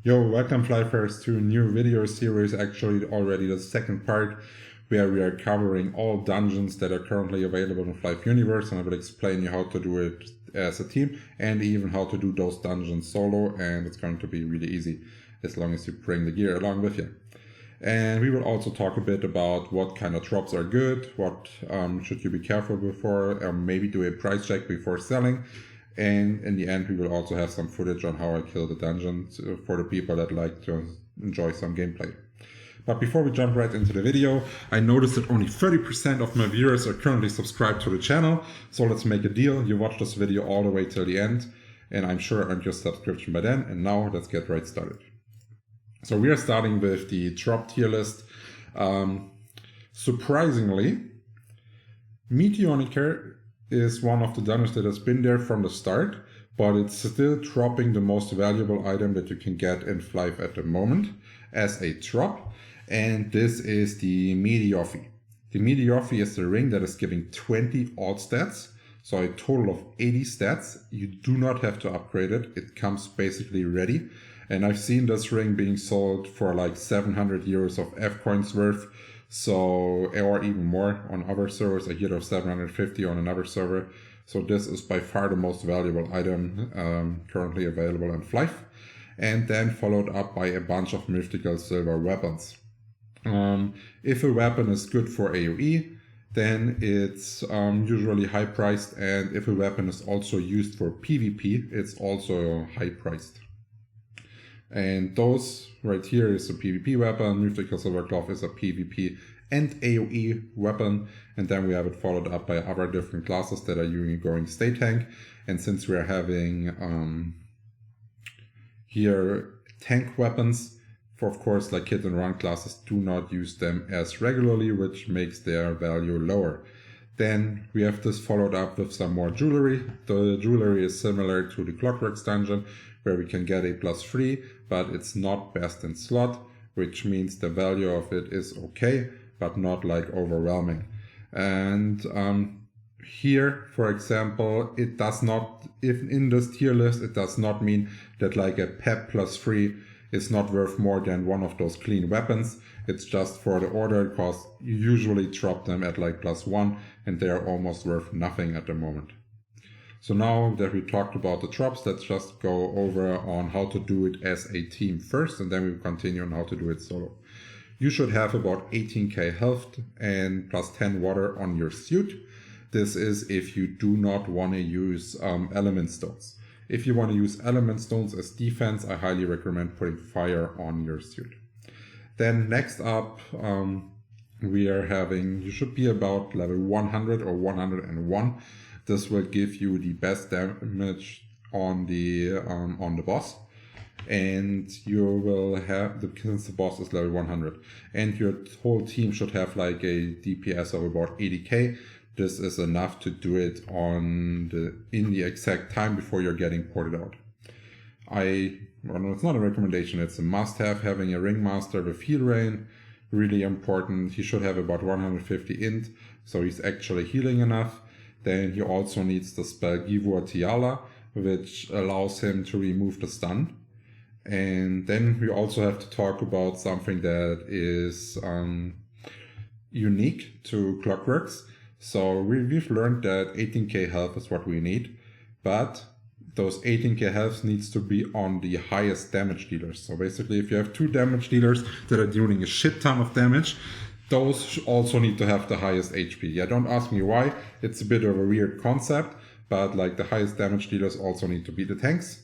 Yo, welcome Flyffers to a new video series, actually already the second part, where we are covering all dungeons that are currently available in Flyff Universe, and I will explain you how to do it as a team and even how to do those dungeons solo, and it's going to be really easy as long as you bring the gear along with you. And we will also talk a bit about what kind of drops are good, what should you be careful before, or maybe do a price check before selling. And in the end, we will also have some footage on how I kill the dungeons for the people that like to enjoy some gameplay. But before we jump right into the video, I noticed that only 30% of my viewers are currently subscribed to the channel. So let's make a deal. You watch this video all the way till the end, and I'm sure I earned your subscription by then. And now let's get right started. So we are starting with the drop tier list. Surprisingly, Meteo is one of the dungeons that has been there from the start, but it's still dropping the most valuable item that you can get in Flyff at the moment as a drop, and this is the Meteo. The Meteo is the ring that is giving 20 alt stats, so a total of 80 stats. You do not have to upgrade it, it comes basically ready, and I've seen this ring being sold for like 700 euros of F coins worth. So, or even more on other servers. I hear of 750 on another server. So this is by far the most valuable item currently available in Flyff. And then followed up by a bunch of mythical silver weapons. If a weapon is good for AoE, then it's usually high priced. And if a weapon is also used for PvP, it's also high priced. And those right here is a PvP weapon, Mythical Silver Glove is a PvP and AoE weapon, and then we have it followed up by other different classes that are going stay tank. And since we are having here tank weapons, for of course like hit and run classes do not use them as regularly, which makes their value lower. Then we have this followed up with some more jewelry. The jewelry is similar to the Clockworks dungeon, where we can get a +3, but it's not best in slot, which means the value of it is okay, but not like overwhelming. And here, for example, it does not, if in this tier list, it does not mean that like a PEP +3 is not worth more than one of those clean weapons. It's just for the order, because you usually drop them at like +1, and they are almost worth nothing at the moment. So now that we talked about the drops, let's just go over on how to do it as a team first, and then we'll continue on how to do it solo. You should have about 18k health and +10 water on your suit. This is if you do not want to use element stones. If you want to use element stones as defense, I highly recommend putting fire on your suit. Then next up, we are having, you should be about level 100 or 101. This will give you the best damage on the boss, and you will have, since the boss is level 100, and your whole team should have like a DPS of about 80k. This is enough to do it in the exact time before you're getting ported out. It's not a recommendation, it's a must-have, having a ringmaster with heal rain, really important. He should have about 150 int, so he's actually healing enough. Then he also needs the spell Givor Tiala, which allows him to remove the stun. And then we also have to talk about something that is unique to Clockworks. So we've learned that 18k health is what we need, but those 18k health needs to be on the highest damage dealers. So basically, if you have 2 damage dealers that are dealing a shit ton of damage, those also need to have the highest HP. Yeah, don't ask me why. It's a bit of a weird concept, but like the highest damage dealers also need to be the tanks,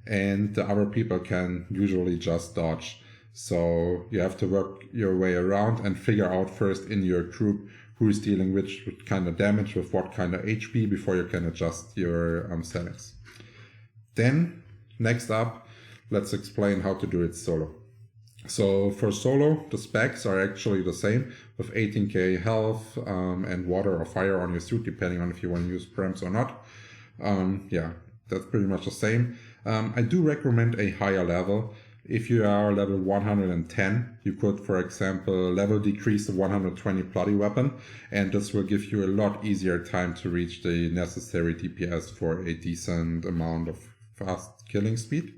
and the other people can usually just dodge. So you have to work your way around and figure out first in your group who's dealing which kind of damage with what kind of HP before you can adjust your settings. Then next up, let's explain how to do it solo. So for solo, the specs are actually the same with 18k health and water or fire on your suit, depending on if you want to use prems or not. Yeah, that's pretty much the same. I do recommend a higher level. If you are level 110, you could, for example, level decrease the 120 bloody weapon, and this will give you a lot easier time to reach the necessary DPS for a decent amount of fast killing speed.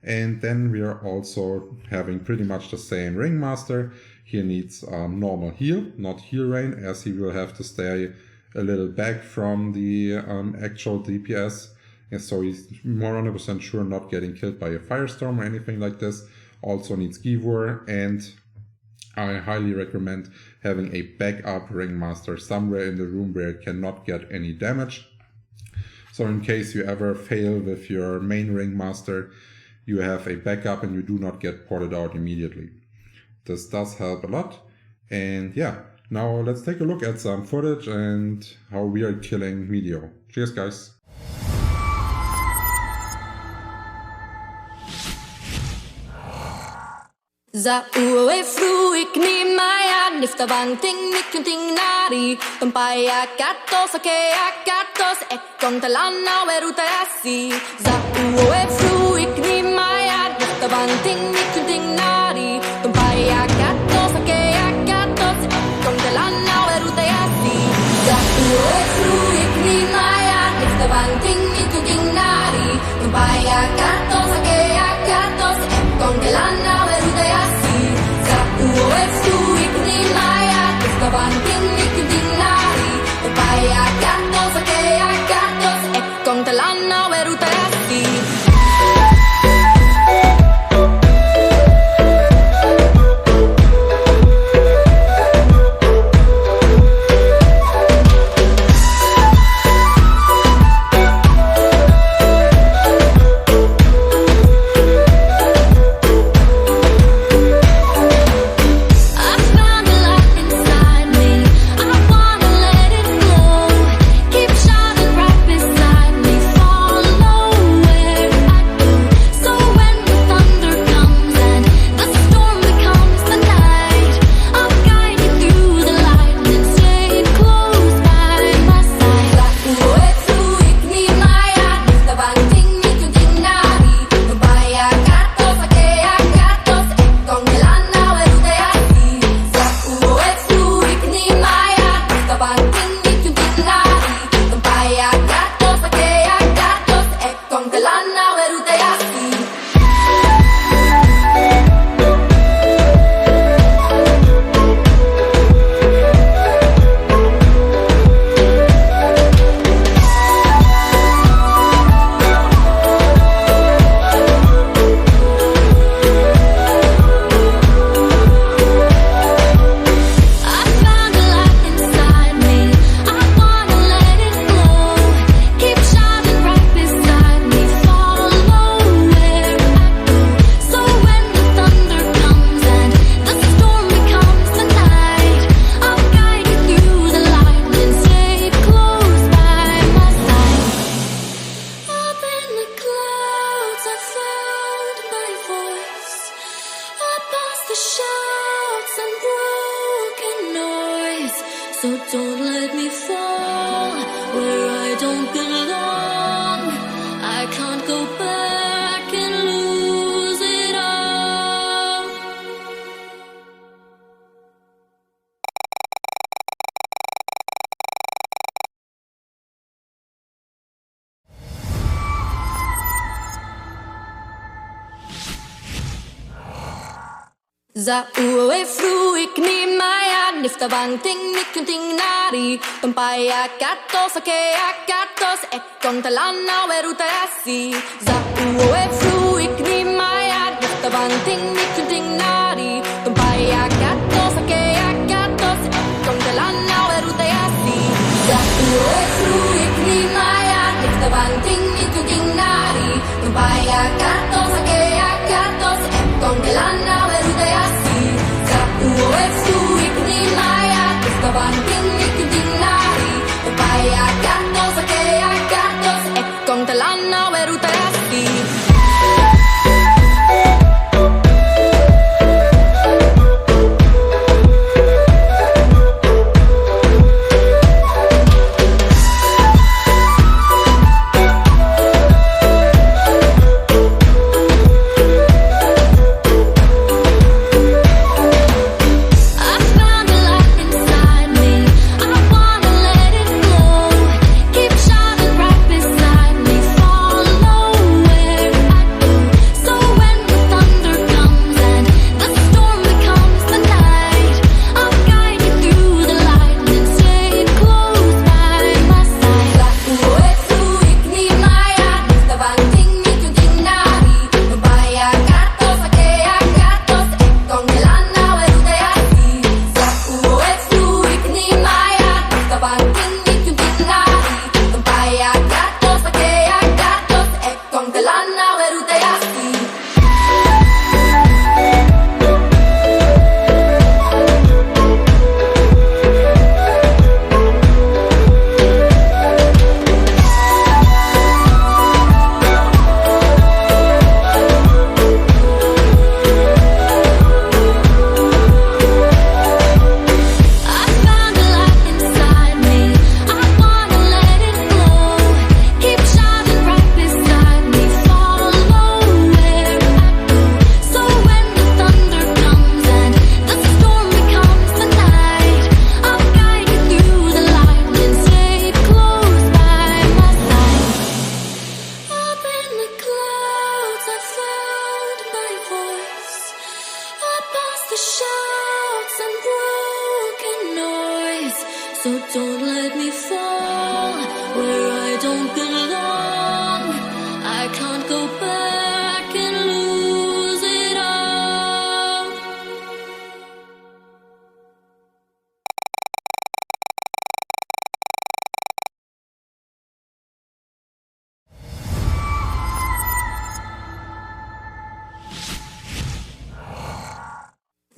And then we are also having pretty much the same Ringmaster. He needs normal heal, not heal rain, as he will have to stay a little back from the actual DPS. And so he's more 100% sure not getting killed by a firestorm or anything like this. Also needs Givor, and I highly recommend having a backup Ringmaster somewhere in the room where it cannot get any damage. So in case you ever fail with your main Ringmaster, you have a backup and you do not get ported out immediately. This does help a lot. And yeah, now let's take a look at some footage and how we are killing Meteo. Cheers, guys. Za uwe fruik ni maya nifta banting nikunting nari Tumpaya katos akea katos ekon talana weruta yasi Za uwe fruik ni maya nifta banting nikunting nari Tumpaya katos akea katos ekon talana weruta yasi Za uwe fruik ni maya nifta banting nikunting nari Tumpaya katos akea katos ekon talana weruta yasi Uwe fruik ni maya, esta banting nikunting nari Upaya gatos, akea gatos, ekon talana weruta yasi Za uwe fruik ni maya nifta banting nikunting nari Tumpaya katos akea katos ekon talana weruta yasi Za uwe fruik ni maya nifta banting nikunting nari Tumpaya katos akea katos ekon talana weruta yasi Za uwe fruik ni maya nifta banting nikunting nari Tumpaya katos akea katos ekon talana weruta yasi Za uwe fruik ni maya nifta banting nikunting nari Tumpaya katos akea katos ekon talana weruta yasi I found a light inside me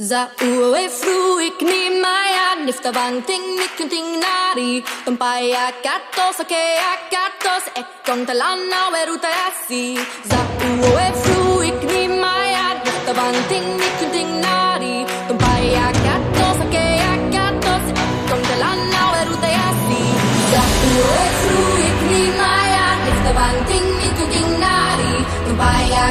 Za uwe fruik ni maya nifta banting nikunting nari Tumpaya katos akea katos ekong talana weruta yasi Za uwe fruik ni maya nifta banting nikunting nari Tumpaya katos akea katos ekong talana weruta yasi Za uwe fruik ni maya nifta banting nikunting nari Tumpaya